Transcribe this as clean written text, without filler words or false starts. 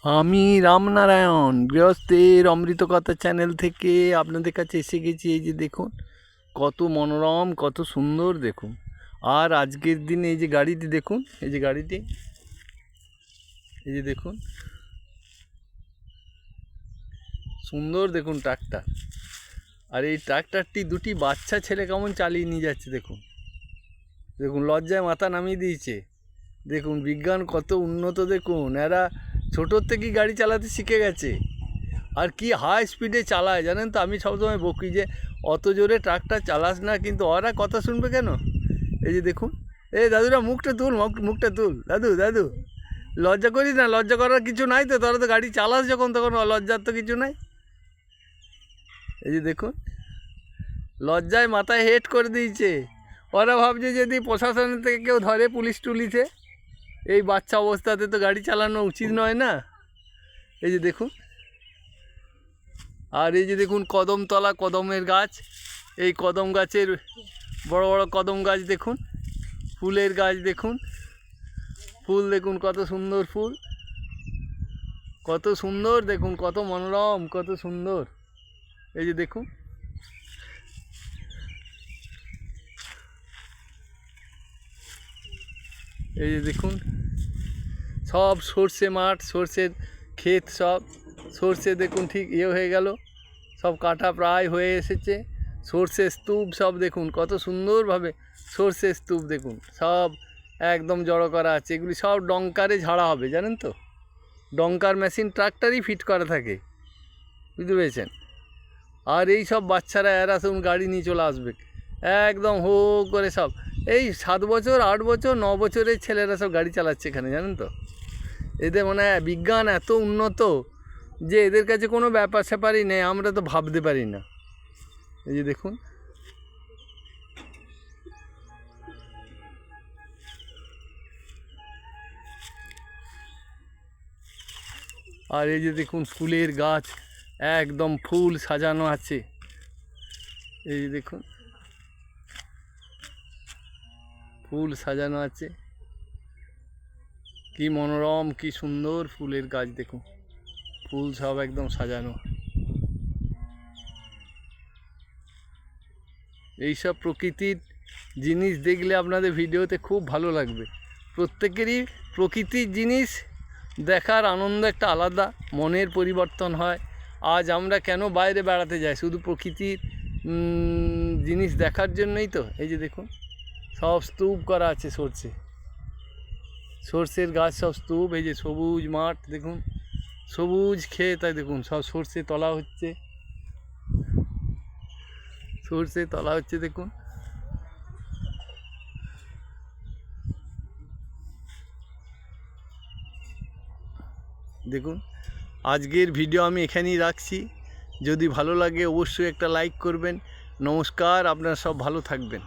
আমি রামনারায়ণ গৃহস্থের অমৃত কথা চ্যানেল থেকে আপনাদের কাছে এসে গেছি। এই যে দেখুন কত মনোরম, কত সুন্দর দেখুন। আর আজকের দিনে এই যে গাড়িটি দেখুন, এই যে গাড়িটি, এই যে দেখুন সুন্দর দেখুন ট্রাক্টর। আর এই ট্রাক্টরটি দুটি বাচ্চা ছেলে কেমন চালিয়ে নিয়ে যাচ্ছে দেখুন। দেখুন লজ্জায় মাথা নামিয়ে দিয়েছে। দেখুন বিজ্ঞান কত উন্নত দেখুন। এরা ছোটোর থেকেই গাড়ি চালাতে শিখে গেছে। আর কি হাই স্পিডে চালায় জানেন তো। আমি সবসময় বকি যে অত জোরে ট্রাক্টর চালাস না, কিন্তু ওরা কথা শুনবে কেন। এই যে দেখুন, এই দাদুরা মুখটা তুল, মুখটা তুল দাদু, দাদু লজ্জা করিস না। লজ্জা করার কিছু নাই তো, তোরা তো গাড়ি চালাস যখন, তখন লজ্জার তো কিছু নাই। এই যে দেখুন লজ্জায় মাথায় হেড করে দিয়েছে। ওরা ভাবছে যদি প্রশাসনের থেকে কেউ ধরে, পুলিশ টুলিশে, এই বাচ্চা অবস্থাতে তো গাড়ি চালানো উচিত নয় না। এই যে দেখুন, আর এই যে দেখুন কদমতলা, কদমের গাছ। এই কদম গাছের বড় বড় কদম গাছ দেখুন, ফুলের গাছ দেখুন, ফুল দেখুন কত সুন্দর ফুল, কত সুন্দর দেখুন, কত মনোরম, কত সুন্দর। এই যে দেখুন, এই যে দেখুন সব সর্ষে মাঠ, সর্ষের ক্ষেত, সব সর্ষে দেখুন ঠিক হয়ে গেল, সব কাটা প্রায় হয়ে এসেছে। সর্ষে স্তূপ সব দেখুন কত সুন্দরভাবে, সর্ষে স্তূপ দেখুন সব একদম জড়ো করা আছে। এগুলি সব ডঙ্কারে ঝাড়া হবে জানেন তো। ডঙ্কার মেশিন ট্রাক্টরই ফিট করা থাকে, বুঝতে পেরেছেন। আর এই সব বাচ্চারা এরা শুন গাড়ি নিয়ে চলে আসবে একদম হো করে। সব এই 7 বছর, 8 বছর, 9 বছরের ছেলেরা সব গাড়ি চালাচ্ছে এখানে জানেন তো। এদের মানে বিজ্ঞান এত উন্নত যে এদের কাছে কোনো ব্যাপার স্যাপারই নেই, আমরা তো ভাবতে পারি না। এই যে দেখুন, আর এই যে দেখুন ফুলের গাছ, একদম ফুল সাজানো আছে। এই যে দেখুন ফুল সাজানো আছে, কি মনোরম, কি সুন্দর ফুলের গাছ দেখুন, ফুল সব একদম সাজানো। এইসব প্রকৃতির জিনিস দেখলে আপনাদের ভিডিওতে খুব ভালো লাগবে। প্রত্যেকেরই প্রকৃতির জিনিস দেখার আনন্দ একটা আলাদা, মনের পরিবর্তন হয়। আজ আমরা কেন বাইরে বেড়াতে যাই, শুধু প্রকৃতির জিনিস দেখার জন্যই তো। এই যে দেখুন সব স্তূপ করা আছে, সর্ষের গাছ, সব স্তূপ। এই যে সবুজ মাঠ দেখুন, সবুজ ক্ষেত, দেখুন সব সর্ষে তলা হচ্ছে, সর্ষে তলা হচ্ছে দেখুন। দেখুন আজকের ভিডিও আমি এখানেই রাখছি। যদি ভালো লাগে অবশ্যই একটা লাইক করবেন। নমস্কার, আপনারা সব ভালো থাকবেন।